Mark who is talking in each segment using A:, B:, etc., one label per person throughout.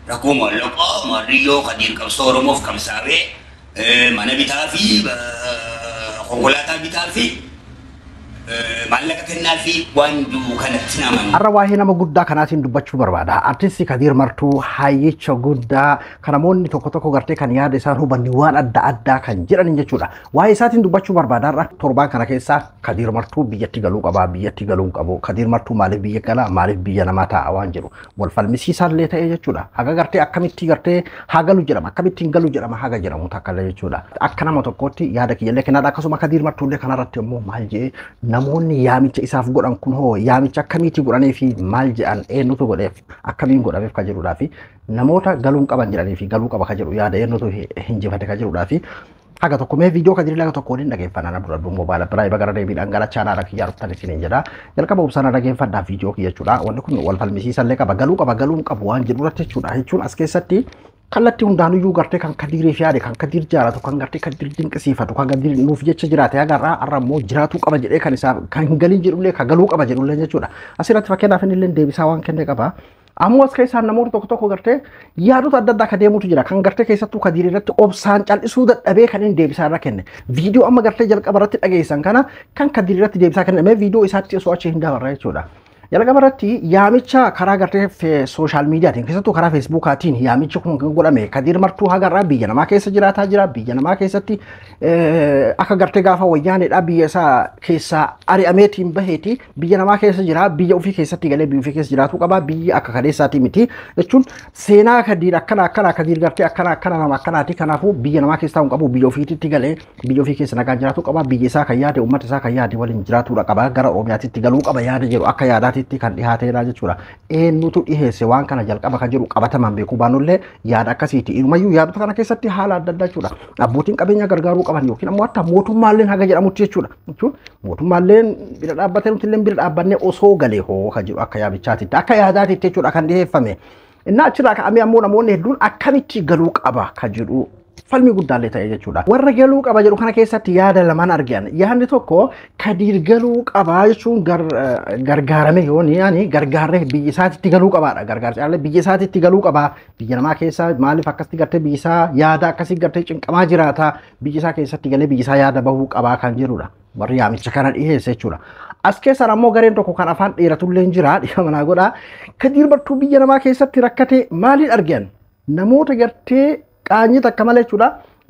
A: Rakuma loko Mario kadir kapsoro mof kamsawe mana bitafi konkolata bitafi mallaka kennafi wandu kanatti naman
B: arwaahi nama guddaa kanaatiin dubbachuu barbaada artisti Kadir Martuu hayyicha guddaa kanamoonni tokko tokko gartee kan yaada isaan hubanni waan adda addaa kan jedhan jechuudha waa'ee isaatiin dubbachuu barbaada irra torbaan kana keessa Kadir Martuu biyyatti galuu qaba biyyatti galuu qabu Kadir Martuu maaliif biyya gala maaliif biyya namaa ta'a waan jiru wal falmisiisaan illee ta'e jechuudha haga gartee akkamitti gartee hagalu jedhama akkamitti galu jedhama haga jedhamu takkalla jechuudha akka nama tokkotti yaada kiyyallee kennaadha akkasuma Kadir Martuu illee kanarratti immoo maal jee namoonni yaamicha isaaf godhan kun hoo yaamicha akkamitti godhanii fi maal jedhan eenyutu godheef akkamiin godhameef ka jedhuudhaa fi namoota galuun qaban jedhanii fi galuu qaba ka jedhu yaada eenyutu hinjifate ka jedhuudhaa fi haga tokko mee viidiyoo Kadir laga tokko waliin dhageeffannaa dura dubbii moobaayila biraa bagara deebiidhaan gara chaanaala kiyyaa ruftanii isiniin jedha jalqaba ubsana dhageeffadhaa viidiyoo kiyya jechuudha wanni kun wal falmisiisallee qaba galuun qabu waan jedhuurratti jechuudha jechuun as keessatti kalatti hundaanuyyuu gartee kan Kadir fi yaade kan Kadir jaalatu kan gartee Kadir dinqisiifatu kan Kadir nuuf jecha jiraate agarraa arrammoo jiraatu qaba jedhee kan isaa kan galii jedhullee kan galuu qaba jedhullee jechuudha asirratti fakkeenyaaf inni illee deebisaa waan kenne qaba ammoo as keessaa namoota tokko tokko gartee yaadota adda addaa ka deemutu jira kan gartee keessattuu Kadir irratti obsaan cal'isuu dadhabee kan inni deebisaa irra kenne viidiyoo amma gartee jalqaba irratti dhageessan kana kan Kadir irratti deebisaa kenne viidiyoo isaatti osoo achi hin dabarra jechuudha jalqaba irratti yaamicha karaa gartee sooshaal miidiyaatiin keessattuu karaa feesbuukaatiin yaamichi kun godhame Kadir Martuu hagarraa biyya namaa keessa jiraataa jira biyya namaa keessatti akka gartee gaafa wayyaaneedha biyya isaa keessaa ari'ameetiin baheeti biyya namaa keessa jira biyya ofii keessatti galee biyya ofii keessa jiraatu qaba biyya akka kadeessaatii miti jechuun seenaa Kadir akkana Kadir gartee akkana nama akkanaati kanaafuu biyya namaa keessaa hin qabu biyya ofiitti galee biyya ofii keessa nagaan jiraatu qaba biyya isaa kan yaade uummata isaa kan yaade waliin jiraatuudha qaba gara Oromiyaatti galuu qaba yaada jedhu akka yaadaatti kan dhihaateera jechuudha eenyutu dhiheesse waan kana jalqaba kan jiru qabataman beekuu baanullee yaada akkasiiti inumayyuu yaadota kana keessatti haala adda addaa jechuudha abbootiin qabeenya gargaaruu qaban yookiin ammoo hatta mootummaalleen haga jedhamutti jechuudha jechuun mootummaalleen bira dhaabbatee nuti illee bira dhaabbannee osoo galee hoo kan jiru akka yaabichaatitti akka yaadaatitti jechuudha kan dhiheeffame inni achirraa ka'amee ammoo namoonni hedduun akkamitti galuu qaba kan jedhu falmi guddaallee ta'e jechuudha warra galuu qaba jedhu kana keessatti yaada lamaan argan yaadni tokko Kadir galuu qaba jechuun gargaarame yoon yaani gargaarree biyya isaatitti galuu qabaadha gargaarsa biyya isaatitti galuu qaba biyya namaa keessa maaliif akkasitti gartee biyya isaa yaada akkasitti gartee cinqamaa jiraata biyya isaa keessatti galee biyya isaa yaada bahuu qaba kan jedhudha warri yaamicha kana dhiheesse jechuudha as keessaan ammoo gareen tokko kan afaan dheeratullee jira dhiyamanaa godha Kadir Martuu biyya namaa keessatti rakkate maaliin argan namoota gartee qaanyi takka malee jechuudha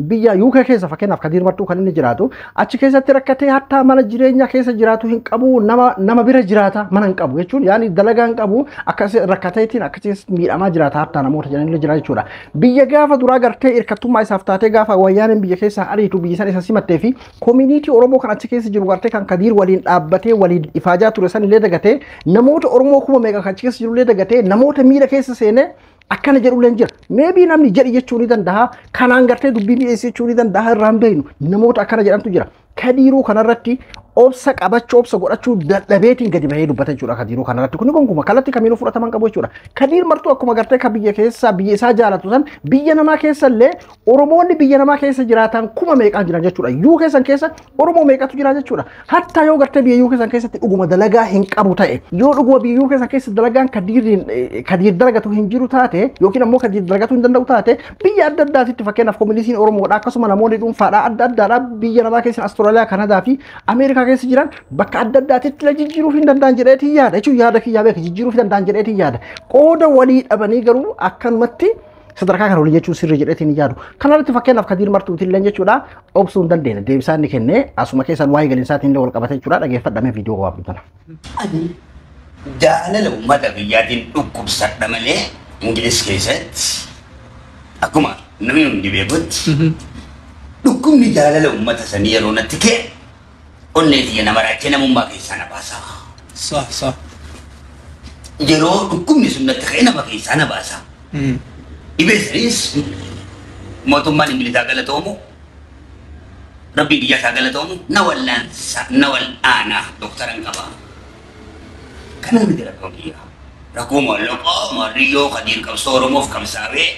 B: biyya UK keessa fakkeenyaaf Kadir Martuu kan inni jiraatu achi keessatti rakkatee hatta mana jireenya keessa jiraatu hin qabu nama bira jiraata mana hin qabu jechuun yaani dalagaa hin qabu akkas rakkateetiin akkasiis miidhamaa jiraata hatta namoota jiranillee jira jechuudha biyya gaafa duraa gartee hirkattummaa isaaf taatee gaafa wayyaaniin biyya keessa ariitu biyya san isa simattee fi community Oromoo kan achi keessa jiru gartee kan Kadir waliin dhaabbatee waliin ifaajaa ture san illee dagatee namoota Oromoo kuma meeqa kan achi keessa jiru illee dagatee namoota miidha keessa seenee akkana jedhuleen jira maybe namni jedhi jechuu ni danda'a kanaan gartee dubbii mi'eessuu jechuu ni danda'a irraan beeynu namoota akkana jedhamtu jira Kadiruu kanarratti obsa qabachuu obsa godhachuu dadhabeetiin gadi bahee dubbata jechuudha Kadiruu kanarratti kun gonkumaa kalatti kamiinuu fudhataman qabu jechuudha Kadir Martuu akkuma gartee ka biyya keessa biyya isaa jaalatu san biyya namaa keessa illee Oromoonni biyya namaa keessa jiraatan kuma meeqaan jiran jechuudha UK san keessa Oromoo meeqatu jira jechuudha hatta yoo gartee biyya UK san keessatti dhuguma dalagaa hin qabu ta'e yoo dhuguma biyya UK san keessa dalagaan Kadir dalagatu hin jiru taate yookiin ammoo Kadir dalagatu hin danda'u taate biyya adda addaatitti fakkeenyaaf koominitiin Oromoodha akkasuma namoonni dhuunfaadha adda addaadha biyya namaa keessa Austraaliyaa Kanadaa fi Ameerikaa keessa jiran bakka adda addaatitti la jijjiiruuf hin danda'an jedheetii yaada jechuun yaada kiyyaa beeka jijjiiruuf hin danda'an jedheetii yaada qooda walii dhabanii garuu akkanumatti sadarkaa kana walii jechuun sirrii jedheetiin yaadu kanarratti fakkeenyaaf Kadir Martuutiin illee jechuudha obsuu hin dandeenya deebisaa inni kenne asuma keessan waa'ee galinsaatiin illee wal qabate jechuudha dhageeffadhamee viidiyoo gabaabduu tana.
A: Ani jaalala uummata biyyaatiin dhukkubsadha malee Ingiliz keessatti akkuma namni hundi beekutti dhukkubni jaalala uummata sanii yeroo natti kee onneeti nama rakkee namummaa keessaa na baasa. Sa. Yeroo dhukkubni sun natti ka'e nama keessaa na baasa. Dhibeessinis mootummaan Ingilizaa galatoomu rabbii biyya isaa galatoomu na wal'aanaa dooktaran qaba. Kana miti rakkoo biyya. Rakkoo maallaqaa Maariyyoo Kadir qabsoo Oromoof kamsaawee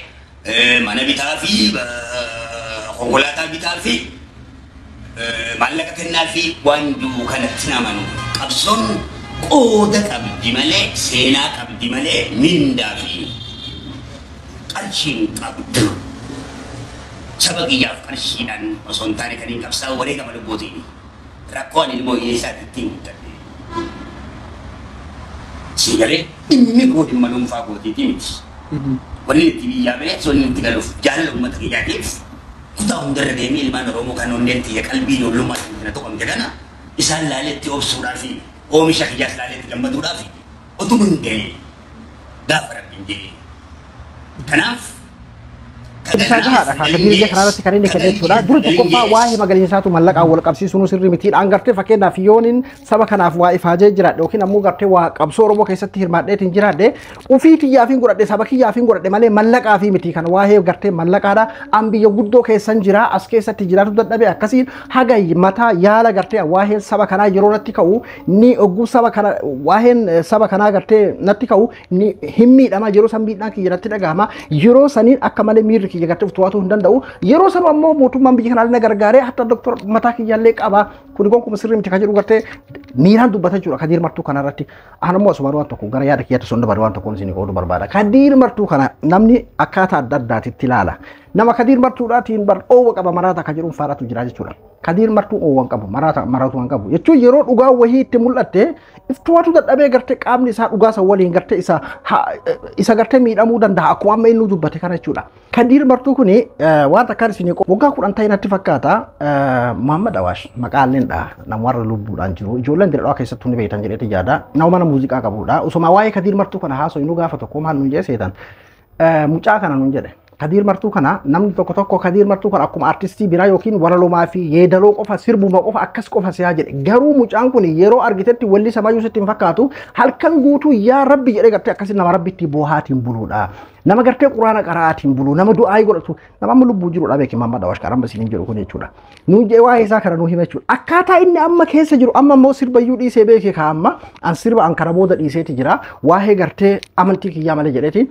A: mana bitaa fi konkolaataa bitaa fi maallaqa kennaa fi wandu kanatti namanu qabsoon qooda qabdi malee seenaa qabdi malee mindaa fi qarshii qabdu. Saba kiyyaaf qarshiidhaan osoo hin taane kan hin qabsaa'u wareegama lubbootiin rakkoon ilmoo hiyyeessaatti ittiin guddadhe. Sigalee inni koo dhimma dhuunfaa kootiiti miti. Wanni itti biyyaa ba'e sonni itti galuuf jaalala uummata kiyyaatiif kutaa hundarra deemee ilmaan Oromoo kan onneen tiyya qalbii ijoollummaa kana tuqamte kana isaan laaletti obsuudhaa fi oomisha kiyyaas laaletti gammaduudhaa fi otuma hin ga'e gaafa rabbiin jedhee. Kanaaf
B: Ibsaa gahaadha. Kan biyya kanarratti kan inni kenne jechuudha. Dura tokkoffaa waa'ee magariisaatu mallaqaan wal qabsiisuun sirrii mitiidhaan gartee fakkeenyaaf yooniin saba kanaaf waa ifaajee jiraadhe yookiin ammoo gartee waa qabsoo Oromoo keessatti hirmaadheetiin jiraadhe ofii kiyyaafiin godhadhe saba kiyyaafiin godhadhe malee mallaqaa fi miti kan waa'ee gartee mallaqaadha. An biyya guddoo keessan jira as keessatti jiraatu dadhabe akkasiin haga mataa yaala gartee waa'ee saba kanaa yeroo natti ka'u ni ogguu saba kana waa'een saba kanaa gartee natti ka'u ni hin miidhama yeroo san miidhaan kiyya natti dhagahama yeroo saniin akka malee miirri kiyya gartee uftuwaatu hin danda'u yeroo san ammoo mootummaan biyya kanaa gargaaree hatta doktor mataa kiyyaallee qaba kun gonkumaa sirrii miti kan jedhu gartee miiraan dubbata jechuudha Kadiir Martuu kanarratti anammoo asumaan waan tokko gara yaada kiyyaatti son dabalu waan tokkoon isin qooduu barbaada Kadiir Martuu kana namni akkaataa adda addaatitti ilaala nama Kadiir Martuudhaatiin bar oowwa qaba maraata kan jedhuun faaratu jira jechuudha Kadiir Martuu oowwan qabu maraatu waan qabu jechuun yeroo dhugaa wahii itti mul'atte iftuwaatu dadhabee gartee qaamni isaa dhugaa san waliin gartee isa gartee miidhamuu danda'a akkuma amma inni dubbate kana jechuudha Kadiir Martuu kuni waan takkaan isin waggaa 10 ta'e natti fakkaata Muhammad Awaash maqaaleen dha nama warra lubbuudhaan jiru ijoolleen dira keessattuu ni beektan jedhee yaada nama mana muuziqaa qabudha usuma waa'ee Kadiir Martuu kana haasoo inni gaafa tokko maal nuun jeeseetan mucaa kana nuun jedhe Kadiir Martuu kana namni tokko Kadiir Martuu kana akkuma artistii biraa yookiin waralumaa fi yeedaloo qofa sirbuma qofa akkas qofa siyaa jedhe garuu mucaan kun yeroo argitetti walli samayyuu sitti hin fakkaatu halkan guutuu yaa rabbi jedhee gartee akkasii nama rabbitti boohaatiin buluudha nama gartee quraana qaraatiin bulu nama du'aa godhatu nama amma lubbuu jiruudha beeki Muhammad Awaash qaramba siin jedhu kun jechuudha nu je waa'ee isaa kana nu hima jechuudha akkaataa inni amma keessa jiru amma immoo sirbayyuu dhiisee beekee ka amma an sirba an kana booda dhiiseeti jira waa'ee gartee amantii kiyyaa malee jedheeti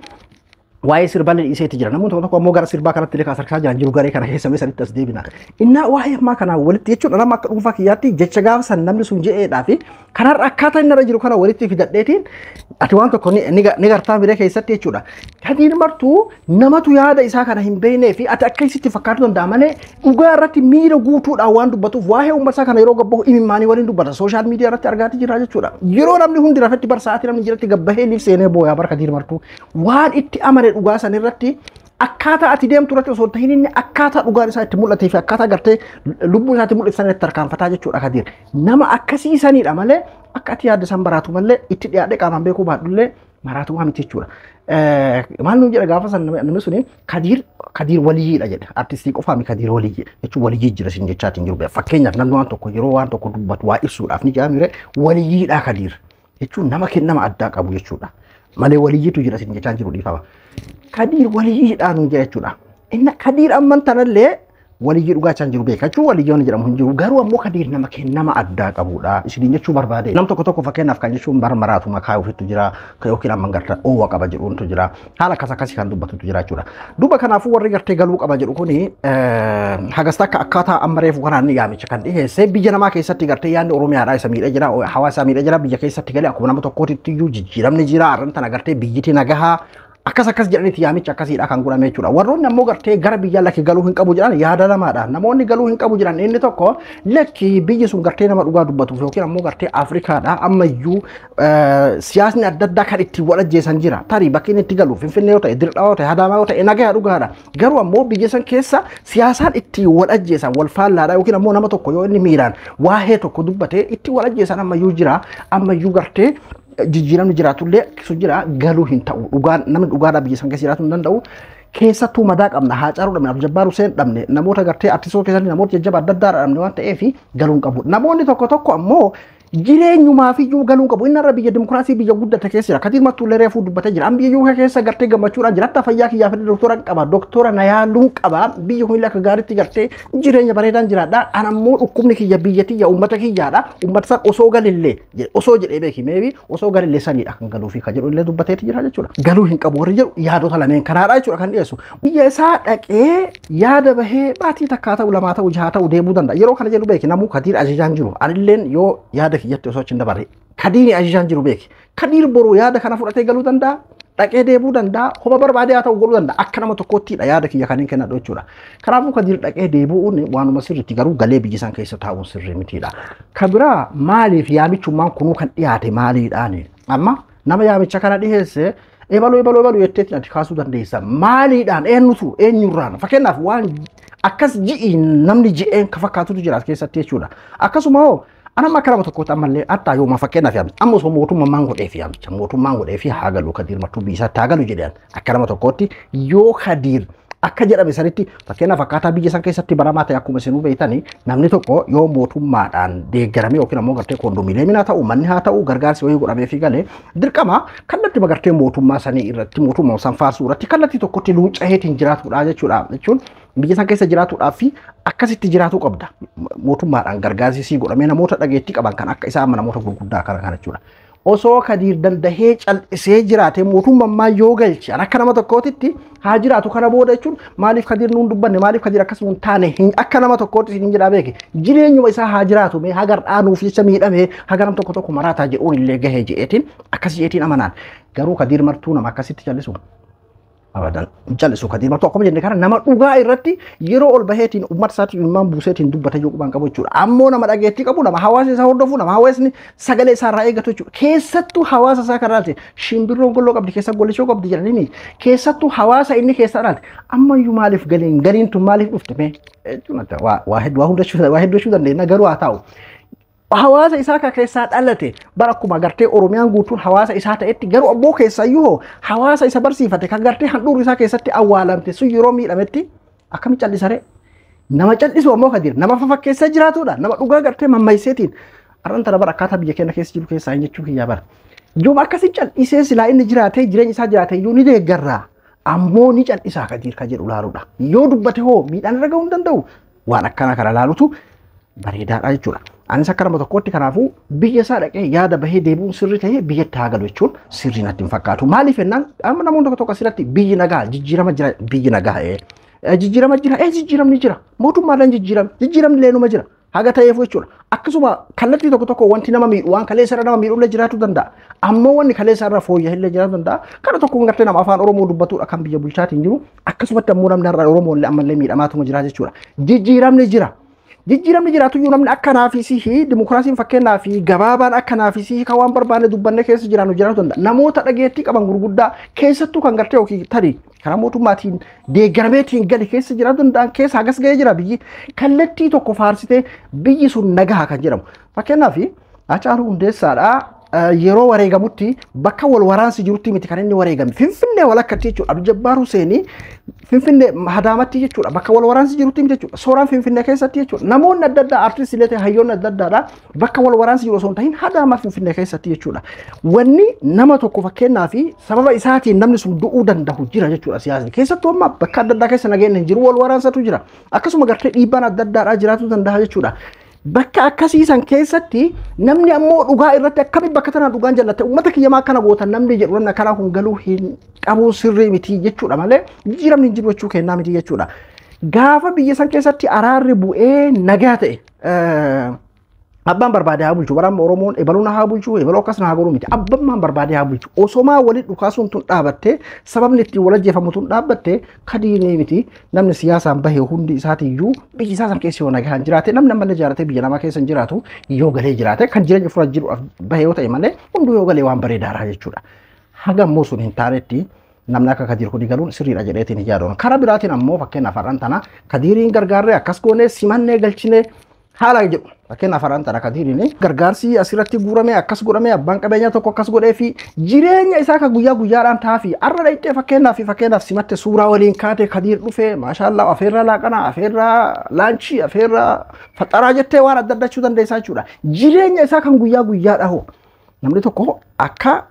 B: waa'ee sirbaa dhiiseeti jira namoota tokko ammoo gara sirbaa kanatti illee kaasarkaa jiran jiru garee kana keessa meesanitti as deebina innaa waa'ee ammaa kana walitti jechuudha nama akka dhuunfaa kiyyaatti jecha gaafa san namni sun je'eedhaa fi kanarra akkaataa inni irra jiru kana walitti fidadheetiin ati waan tokko ni gartaa biree keessatti jechuudha Kadiir Martuu namatu yaada isaa kana hin beeknee fi ati akka isitti fakkaatu danda'a malee dhugaa irratti miira guutuudhaan waan dubbatuuf waa'ee uummataa kana yeroo gabbahu imimmaanii waliin dubbata sooshaal miidiyaa irratti argaati jira jechuudha yeroo namni hundi rafetti barsaatii namni jiratti gabbahee liif seenee booyaa bar Kadiir Martuu waan itti amane dhugaa san irratti akkaataa ati deemtu irratti osoo tahin inni akkaataa dhugaan isaa itti mul'atee fi akkaataa gartee lubbuu isaatti mul'atan irratti tarkaanfataa jechuudha Kadiir nama akkasii sanidha malee akka ati yaadda san baraatu malee itti dhiyaadhee qaamaan beekuu baadhullee maraatu waa miti jechuudha maal nuun jedha gaafa san namni suni Kadiir waliyyiidha jedha artistii qofaa mi Kadiir waliyyi jechuun waliyyii jira sin jechaatiin jiru fakkeenyaaf namni waan tokko yeroo waan tokko dubbatu waa ibsuudhaaf ni jedhamire waliyyiidha Kadiir jechuun nama kennama addaa qabu jechuudha malee waliyyiitu jira sin jechaan jiru dhiifama Kadiir waliyyiidhaan nuun jedha jechuudha inni Kadiir amman tanallee waliyyii dhugaa isaan jiru beekachuu waliyyoon jedhamu hin jiru garuu ammoo Kadiir nama kennama addaa qabudha isin jechuu barbaade nam tokko fakkeenyaaf kan jechuun maraatu makaa ofiitu jira yookiin amman garta oowwa qaba jedhuuntu jira haala akkasii kan dubbatutu jira jechuudha duba kanaafuu warri gartee galuu qaba jedhu kuni hagasta akka akkaataa amma reefu kanaan ni yaamicha kan dhiheesse biyya namaa keessatti gartee yaadni Oromiyaadhaa isa miidha jira hawaasa miidha jira biyya keessatti galee akkuma nama tokkootitti iyyuu jijjiiramni jira arrantan agartee biyyiti nagahaa akkas jedhaniiti yaamicha akkasiidha kan godhame jechuudha warroonni ammoo gartee gara biyya lakki galuu hin qabu jedhan yaada lamaadha namoonni galuu hin qabu jedhan inni tokko lakki biyyi sun gartee nama dhugaa dubbatuuf yookiin ammoo gartee Afrikaadha ammayyuu siyaasni adda addaa kan itti wal ajjeesan jira tarii bakki inni itti galu Finfinnee yoo ta'e Dirqaa yoo ta'e Adaamaa yoo ta'e nagaa dhugaadha garuu ammoo biyya san keessa siyaasaan itti wal ajjeesan wal faallaadha yookiin ammoo nama tokko yoo inni miiraan waa'ee tokko dubbatee itti wal ajjeesan ammayyuu jira ammayyuu gartee jijjiiramni jiraatullee sun jira galuu hin ta'u dhugaan namni dhugaadhaa biyya san keessa jiraatu hin danda'u keessattuu madaa qabna Haacaaluu dhabne Abdujabbaar Huseen dhabne namoota gartee artistoota keessatti namoota jajjaba adda addaa dhabne waan ta'eef galuu hin qabu namoonni tokko ammoo jireenyumaa fi iyyuu galuu qabu inni irra biyya dimokiraasii biyya guddate keessa jira Kadiir Martuu reefuu dubbatee jira biyya iyyuu keessa gartee gammachuudhaan jiraata fayyaa kiyyaaf doktora qaba doktora nayaaluu qaba biyya kun akka gaariitti gartee jireenya bareedaan jiraadha anammoo dhukkubni kiyya biyyatti ya uummata kiyyaadha uummata san osoo galillee osoo jedhee beeki meebi osoo galillee sanidha kan galuu fi ka jedhu illee dubbateeti jira jechuudha galuu hin qabu warri jedhu yaadota lameen kanaadha jechuudha kan dhiyeessu biyya isaa dhaqee yaada bahee baatii takkaa ta'u lamaa ta'u jahaa ta'u deemuu danda'a yeroo kana jedhu beeki namuu Kadiir ajajaan jiru anilleen yoo yaada kiyyatti osoo chin dabare Kadiir ajajaan jiru beeki Kadiir boruu yaada kana fudhatee galuu danda'a dhaqee deebuu danda'a hoba barbaadee haa ta'u godhuu danda'a akka nama tokkoottidha yaada kiyya kanneen kennadhu jechuudha. Kanaafuu Kadir dhaqee deebi'uun waanuma sirriitti garuu galee biyya isaan keessa taa'uun sirrii mitiidha. Kan biraa maaliif yaamichummaan kunuu kan dhiyaate maaliidhaani? Amma nama yaamicha kana dhiyeesse ebaluu jetteetiin ati kaasuu dandeessa. Maaliidhaan eenyurraan fakkeenyaaf waan akkas ji'i namni ji'een ka fakkaatutu jiraat keessatti jechuudha. Akkasuma hoo ana akka nama tokkotti ammallee attaa yooma fakkeenyaaf yaamicha amma osoo mootummaan godheef yaamicha mootummaan godheef haa galu Kadir martuu biyya isaatti haa galu jedhan akka nama tokkotti yoo Kadir akka jedhame sanitti fakkeenyaaf akkaataa biyya san keessatti baramaa ta'e akkuma isinuu beektanii namni tokko yoo mootummaadhaan deeggarame yookiin ammoo gartee kondominiyeemii ta'u manni haa ta'u gargaarsi wayii godhameefii galee dirqama kallattii magartee mootummaa sanii irratti mootummaa san faarsuu irratti kallattii tokkotti luucaheetiin jiraatudha jechuudha. Jechuun biyya san keessa jiraatuudhaaf fi akkasitti jiraatuu qabda. Mootummaadhaan gargaarsi sii godhamee namoota dhageettii qaban kan akka isaa amma namoota gurguddaa kana jechuudha. Osoo Kadir dandahee cal'isee jiraate mootummaan yoo galche akka nama tokkootitti haa jiraatu kana booda jechuun maaliif Kadir nuun dubbanne maaliif Kadir akkasuma hin taane akka nama tokkootti hin jedhaa beeke jireenyuma isaa haa jiraatu mee hagar dhaanuuf jecha miidhame hagar nam tokko maraataa jedhuun illee gahee je'eetiin akkas je'eetiin amanaan garuu Kadir martuu nama akkasitti callisu. Abadan jallisu Kadir martuu akkuma jenne kana nama dhugaa irratti yeroo ol baheetiin uummata isaatiin ilmaan buuseetiin dubbata yoo quban qabu jechuudha. Ammoo nama dhageettii qabu nama hawaasa isaa hordofu nama hawaasni sagalee isaa irraa eeggatu jechuudha. Keessattuu hawaasa isaa karaati shimbirroon golloo qabdi keessa gollishoo qabdi jedhanii keessattuu hawaasa inni keessa dhaate ammayyuu maaliif galiin tun maaliif dhufte mee waa hedduu dandeenya garuu haa ta'u. Hawaasa isaa ka keessaa dhalate bara akkuma gartee Oromiyaan guutuun hawaasa isaa ta'etti garuu ammoo keessayyuu hawaasa isa barsiifate kan gartee handhuurri isaa keessatti awwaalamte sun yeroo miidhametti akkami callisare nama callisu ammoo Kadir nama fafakkeessa jiraatudha nama dhugaa gartee mammayseetiin arranta bara akkaataa biyya keenya keessa jiru keessaa hin jechuu kiyyaa bara yooma akkasi callisee silaa inni jiraatee jireenya isaa jiraatee iyyuu ni deeggarraa ammoo ni callisaa Kadir ka jedhu laaluudha yoo dubbate hoo miidhaan irra gahuu hin danda'u waan akkana kana laalutu bareedaadha jechuudha. Anis akka nama tokkotti kanaafuu biyya isaa dhaqee yaada bahee deebi'uun sirrii ta'ee biyyatti haa galu jechuun sirrii natti hin fakkaatu. Maaliif jennaan amma namoonni tokko asirratti biyyi nagaa jijjiirama jira biyyi nagaa jijjiiramni jira mootummaadhaan jijjiiramni leenuma jira haga ta'eef jechuudha. Akkasuma kallattii tokko wanti nama miidhu waan kaleessa irra nama miidhullee jiraatu danda'a. Ammoo wanni kaleessa irra fooyya'illee jiraatu danda'a. Kana tokko gartee nama afaan Oromoo dubbatudha kan biyya bulchaatiin jiru akkasumatti ammoo namni har'a Oromoo illee ammallee miidhamaatuma jira jechuudha. Jijjiiramni jira. Jijjiiramni jiraatu iyyuu namni akka naafisii dimokiraasiin fakkeenyaa fi gabaabaan akka naafisii kan waan barbaanne dubbanne keessa jiraatu danda'a. Namoota dhageettii qaban gurguddaa keessattuu kan gartee yookiin tarii karaa mootummaatiin deeggarameetiin gali keessa jiraatu danda'an keessa hagas ga'ee jira biyyi kallattii tokko faarsitee biyyi sun nagaa kan jedhamu. Fakkeenyaaf Hacaaluu Hundeessaadhaa yeroo wareegamutti bakka wal waraansi jirutti miti kan inni wareegame Finfinnee walakkatti jechuudha. Abdul Jabbaar Huseenii Finfinnee Hadaamatti jechuudha. Bakka wal waraansi jirutti miti jechuudha. Sooraan Finfinnee keessatti jechuudha. Namoonni adda addaa artistiilee ta'e hayyoonni adda addaadha bakka wal waraansi jiru osoo hin ta'in Hadaama Finfinnee keessatti jechuudha. Wanni nama tokko fakkeenyaa fi sababa isaatiin namni sun du'uu danda'u jira jechuudha siyaasni. Keessattuu amma bakka adda addaa keessa nageenya hin jiru wal waraansatu jira. Akkasuma gartee dhiibbaan adda addaadhaa jiraatu danda'a jechuudha. Bakka akkasiisan keessatti namni ammoo dhugaa irratti akkamitti bakka tana dhugaan jallatte uummata kiyyamaa akkana gootan namni jedhu namni akkana kun galuu hin qabu sirrii miti jechuudha malee jijjiiramni hin jiru jechuu kennaa miti jechuudha. Gaafa biyya san keessatti araarri bu'ee nagaa ta'e abbaan barbaade haa bulchu baraan Oromoon ebaluun haa bulchu ebaluu akkasuma haa godhu miti abbaan barbaade haa bulchu osomaa waliin dhukaasuun tun dhaabattee sababni ittiin wal ajjeefamu tun dhaabattee kadiinee miti namni siyaasaan bahee hundi isaatiiyyuu biyyi isaa san keessa yoo nagaan jiraate namni ammallee jiraatee biyya namaa keessa hin jiraatu yoo galee jiraate kan jireenya fura jiru bahee yoo ta'e malee hunduu yoo galee waan bareedaadha jechuudha. Haga ammoo sun hin taanetti namni akka Kadir kuni galuun sirriidha jedheetiin hin yaadoon. Karaa biraatiin ammoo fakkeenyaaf har'aan tana Kadiriin gargaarree akkas goonee simannee galchinee haala jedhu. Fakkeenyaaf har'aan tana Kadiriin gargaarsi asirratti guurame akkas godhame abbaan qabeenyaa tokko akkas godhee fi jireenya isaa kan guyyaa guyyaadhaan taafi har'a dhayitee fakkeenyaaf simatte suuraa waliin kaatee Kadir dhufee maashaallah afeerraa laaqana afeerraa laanchii afeerraa faxaraa jettee waan adda addachuu dandeessaa jechuudha. Jireenya isaa kan guyyaa guyyaadha hoo namni tokko akka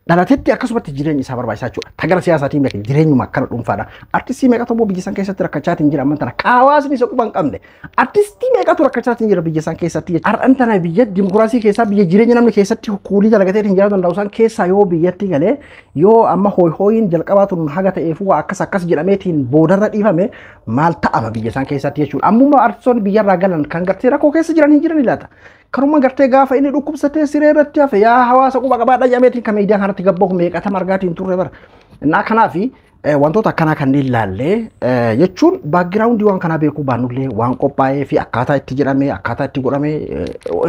B: dhalatetti akkasumatti jireenya isaa barbaachisaa jechuudha. Tagara siyaasaatiin beekan jireenyuma akkana dhuunfaadha. Artistii meeqatu immoo biyya san keessatti rakkachaatiin jira amman tana hawaasni isa quban qabne. Artistii meeqatu rakkachaatiin jira biyya san keessatti jechuudha. Har'aan tana biyya dimokiraasii keessaa biyya jireenya namni keessatti kuulii dalagateetiin jiraatu danda'u san keessaa yoo biyyatti galee yoo amma hooyin jalqabaatuun haga ta'eefu akkas jedhameetiin boodarra dhiifame maal ta'ama biyya san keessatti jechuudha. Ammuma artistoonni biyyarraa galan kan gartee rakkoo keessa jiran hin jiran ilaata. kanuma gartee gaafa inni dhukkubsatee siree irratti hafe yaa hawaasa quba qabaadha jedhameetiin kan miidiyaan kanatti gabbahu meeqata margaatiin turre bara. Innaa kanaafi wantoota akkanaa kanneen ilaallee jechuun baakgiraawundii waan kanaa beekuu baannullee waan qophaa'ee fi akkaataa itti jedhamee akkaataa itti godhamee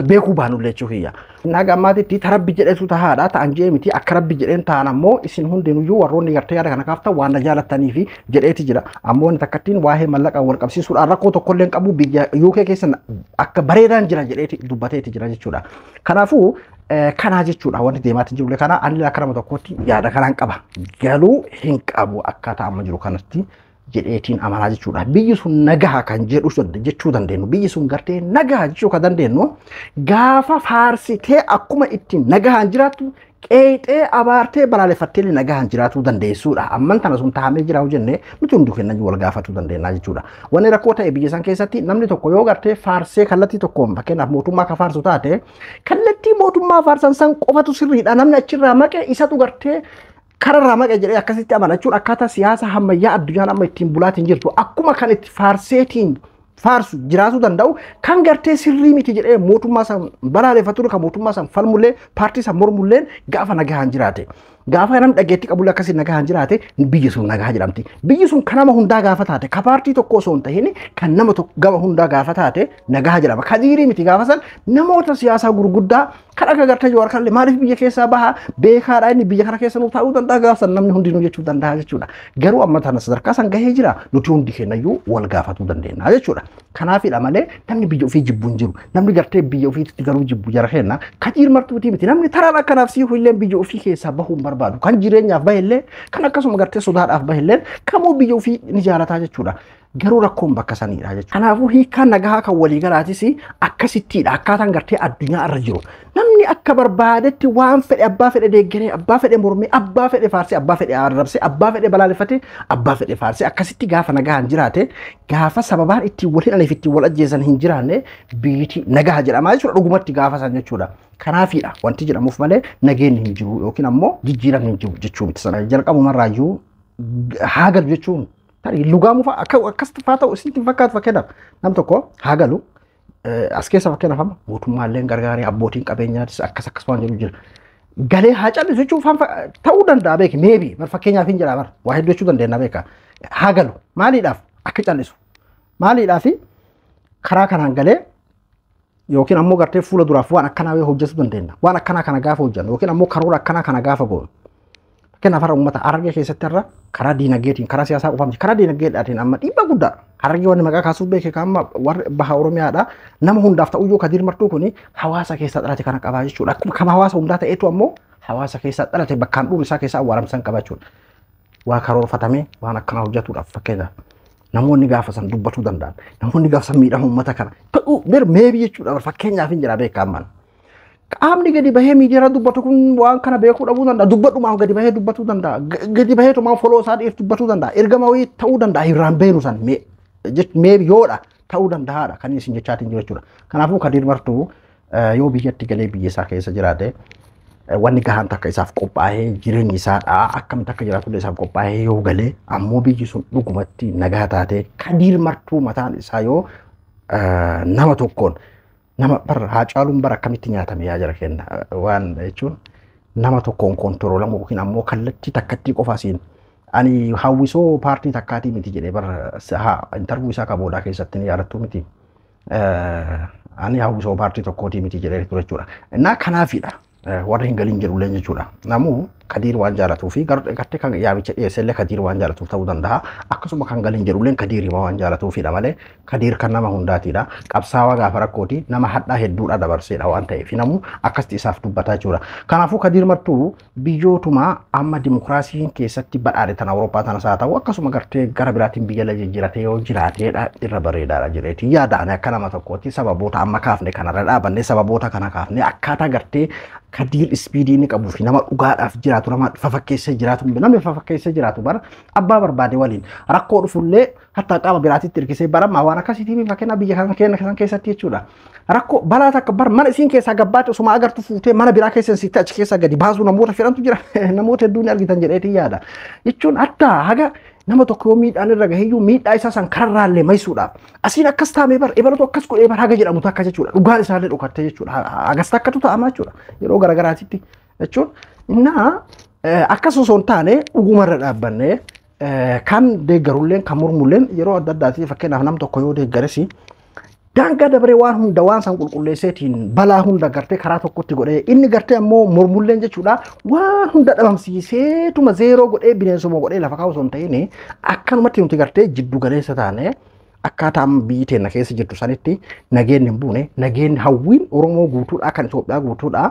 B: beekuu baannullee jechuudha. Innaa gammaatitti tarabbi jedhetu tahaadha ta'an jee miti akka rabbi jedheen ta'an ammoo isin hundinuyyuu warroonni gartee yaada kana kaaftan waan na jaalattanii fi jedheeti jira. Ammoo inni takkattiin waa'ee mallaqa wal qabsiisuudhaan rakkoo tokkollee qabu biyya UK keessa akka bareedaan jira jedheeti dubbateeti jira jechuudha. Kanaafuu kana jechuudha wanti deemaatti jiru kana ani akka nama tokkotti yaada kanaan qaba galuu hin qabu akkaataa amma jiru kanatti jedheetiin amanaa jechuudha. Biyyi sun nagaha kan jedhu jechuu dandeenyu biyyi sun gartee nagaha jechuu kan dandeenyu gaafa faarsitee akkuma ittiin nagahaan jiraattu qeexee abaartee balaaleffattee nagahaan jiraatuu dandeessuudha. Amman tana sun taa'amee jiraatu jennee nuti hundi keenya wal gaafatuu dandeenya jechuudha. Wanni rakkoo ta'e biyya san keessatti namni tokko yoo gartee faarsee kallattii tokkoon fakkeenyaaf mootummaa ka faarsu taate kallattii mootummaa faarsan san qofatu sirriidha. Namni achirraa maqe isatu gartee kararraa maqe jedhee akkasitti amanachuun akkaataa siyaasa hammayyaa addunyaan amma ittiin bulaatiin jirtu akkuma kan itti faarseetiin faarsu jiraatu danda'u kan gartee sirrii miti jedhee mootummaa san balaaleffatu kan mootummaa san falmullee paartii san mormullee gaafa nagahaan jiraate. Gaafa namni dhageetti qabullee akkasii nagahaan jiraate biyyi sun nagaa jedhamti. Biyyi sun kan nama hundaa gaafa taate ka paartii tokko osoo hin tahin kan nama gama hundaa gaafa taate nagaa jedhama. Kadiirii miti gaafa san namoota siyaasaa gurguddaa kan akka gartee Jawaar kanallee maaliif biyya keessaa baha beekaadha inni biyya kana keessa nuuf ta'uu danda'a gaafa san namni hundinuu jechuu danda'a jechuudha. Garuu amma tana sadarkaa san gahee jira nuti hundi keenyayyuu wal gaafatuu dandeenya jechuudha. Kanaafidha malee namni biyya ofii jibbu hin jiru. Namni gartee biyya ofiitti garuu jibbu jara kenna kadiir martuutii miti namni taraan akkanaaf siifuu illee biyya ofii keessaa bahuun barbaadu kan jireenyaaf bahillee kan akkasuma gartee sodaadhaaf bahillee kamuu biyya ofii ni jaalataa jechuudha. Garuu rakkoon bakka saniidha jechuudha. Kanaafuu hiikaan nagahaa kan waliigalaatis akkasittiidha akkaataan gartee addunyaa irra jiru. Namni akka barbaadetti waan fedhe abbaa fedhe deeggaree abbaa fedhe mormee abbaa fedhe faarsee abbaa fedhe arrabsee abbaa fedhe balaaleffatee abbaa fedhe faarsee akkasitti gaafa nagahaan jiraate gaafa sababaan ittiin wal hidhaniif ittiin wal ajjeesan hin jiraanne biyyiti nagaha jedhama jechuudha dhugumatti gaafa san jechuudha. Kanaafidha wanti jedhamuuf malee nageenyi hin jiru yookiin ammoo jijjiiramni hin jiru jechuu miti sana jalqabumarraayyuu haa galu jechuun tarii lugaamuuf akkas faa ta'u isinti fakkaatu fakkeenyaaf nam tokko haa galu as keessa fakkeenyaaf amma mootummaallee gargaaree abbootiin qabeenyaatis akkas waan jedhu jira. Galee haa callisu jechuun ta'uu danda'a beeki meebii fakkeenyaaf hin jira bara waa hedduu jechuu dandeenya beeka haa galu maaliidhaaf akka callisu maaliidhaaf karaa kanaan galee yookiin ammoo gartee fuula duraaf waan akkanaa hojjetu dandeenya waan akkanaa kana gaafa hojjennu yookiin ammoo karoora akkanaa kana gaafa goonu fakkeenyaaf har'a uummata Harargee keessatti irra karaa diinagdeetiin karaa siyaasaa qofaa miti karaa diinagdeedhaatiin amma dhiibbaa guddaa Harargee wanni maqaa kaasuuf beeke kan amma warri baha Oromiyaadha nama hundaaf ta'u yoo Kadiir Martuu kuni hawaasa keessa dhalate kana qabaa jechuudha akkuma kama hawaasa hundaa ta'eetu ammoo hawaasa keessa dhalate bakkaan dhuun isaa keessa awwaaramsan qaba jechuudha waa karoorfatamee waan akkanaa hojjetuudhaaf fakkeenyaaf namoonni gaafa san dubbatuu danda'an namoonni gaafa san miidhamu uummata kana ta'uu meebii jechuudha fakkeenyaaf hin jira beekaa amman qaamni gadi bahee miidiyaa dubbatu kun waan kana beekuu dhabuu danda'a dubbadhumaan gadi bahee dubbatuu danda'a gadi bahee tumaan foloo isaa dhiyeef dubbatuu danda'a ergama wayii ta'uu danda'a hirraan beenu san meebii yoodha ta'uu danda'aadha kan isin jechaatiin jiru jechuudha. Kanaafuu Kadiir Martuu yoo biyyatti galee biyya isaa keessa jiraate wanni gahaan takka isaaf qophaa'ee jireenyi isaadha akkamitti akka jiraatullee isaaf qophaa'ee yoo galee ammoo biyyi sun dhugumatti nagaa taate Kadiir Martuu mataan isaa yoo nama tokkoon nama bar Haacaaluun bar akkamitti nyaatame yaa jara kenna waan jechuun nama tokkoon kontiroolamu yookiin ammoo kallattii takkatti qofaasiin ani hawwisoo paartii takkaatii miti jedhee bar intervuu isaa kaboodaa keessatti ni yaadattu miti ani hawwisoo paartii tokkootii miti jedhee ture jechuudha. Innaa kanaafidha warri hin galiin jedhu leen jechuudha. Namuu Kadiir waan jaalatuu fi gartee kan yaamicha dhiyeessellee Kadiir waan jaalatuuf ta'uu danda'a. Akkasuma kan galiin jedhu leen Kadiir waan jaalatuufidha malee Kadiir kan nama hundaatidha. Qabsaawaa gaafa rakkooti nama hadhaa hedduudha dabarseedha waan ta'eef namuu akkasitti isaaf dubbataa jechuudha. Kanaafuu Kadiir Martuu biyyootuma amma dimokiraasiin keessatti badhaadhe tan Awurooppaa tanas haa ta'u akkasuma gartee gara biraatiin biyya la jijjiiratee yoo jiraateedha irra bareedaadha jireetii yaadaan akka nama tokkootti sababoota amma kaafne kanarra dhaabannee sababoota kana kaafne akkaataa gartee Kadiir ispiidii inni qabuu fi nama dhugaadhaaf jiraatu nama fafakkeessee jiraatu namni fafakkeessee jiraatu bara abbaa barbaade waliin rakkoo dhufullee hatta qaama biraatitti hirkisee bara waan akkasiitii fakkeenya biyya kana keenya keessatti jechuudha. Rakkoo balaa takka bar mana isiin keessaa gabbaate osuma agartu fuutee mana biraa keessa sitti achi keessa gadi baasuu namoota fedhantu jira namoota hedduun argitan jedheetii yaada jechuun adda haga nama tokko yoo miidhaan irra gaheeyyuu miidhaa isaa san karraallee maysuudhaaf asiin akkas taamee bar ebalatu akkas godhee bar haga jedhamu takka jechuudha dhugaan isaallee dhokattee jechuudha hagas takkatu ta'ama jechuudha yeroo garagaraatitti jechuun innaa akkas osoo hin taane dhugumarra dhaabbannee kan deeggarulleen kan mormulleen yeroo adda addaatiif fakkeenyaaf nam tokko yoo deeggaresi daangaa dabaree waan hunda waan san qulqulleesseetiin balaa hunda gartee karaa tokkotti godhee inni gartee ammoo mormulleen jechuudha waan hunda dhabamsiiseetuma zeeroo godhee bineensuma godhee lafa kaa'u osoo hin ta'in akkanumatti nuti gartee jiddu galeessa taane akkaataa biyyi teenya keessa jirtu sanitti nageenyi hin buune nageenyi hawwiin Oromoo guutuudha kan Itoophiyaa guutuudha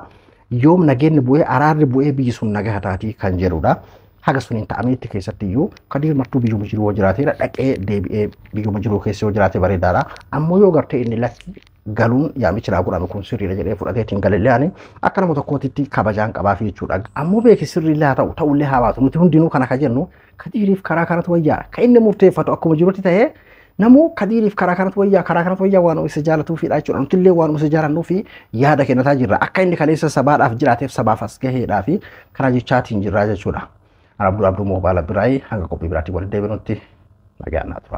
B: yoom nageenyi bu'ee araarri bu'ee biyyi sun nagaa taatii kan jedhudha. Haga suniin ta'ameetti keessatti iyyuu Kadir Martuu biyyuma jiruu jiraateera dhaqee deebi'ee biyyuma jiruu keessa yoo jiraate bareedaadha. Ammoo yoo gartee inni lakki galuun yaamichi naa godhame kun sirriidha jedhee fudhateetiin galillee akka nama tokkootitti kabajaan qabaa fi jechuudha. Ammoo beeki sirriillee haa ta'u ta'ullee haa baatu nuti hundinuu kana ka jennu Kadiriif karaa kanatu wayyaa kan inni murteeffatu akkuma jirutti ta'ee namu Kadiriif karaa kanatu wayyaa waan isa jaalatuufidha jechuudha. Nuti illee waan isa jaalannuu fi yaada kennataa jirra. Akka inni kaleessa sabaadhaaf jiraateef sabaaf as gaheedhaa fi karaa jechaatiin jirra jechuudha. Abdul Mobala Birai hanga kopi berarti boleh dewe nanti lagi anak tu.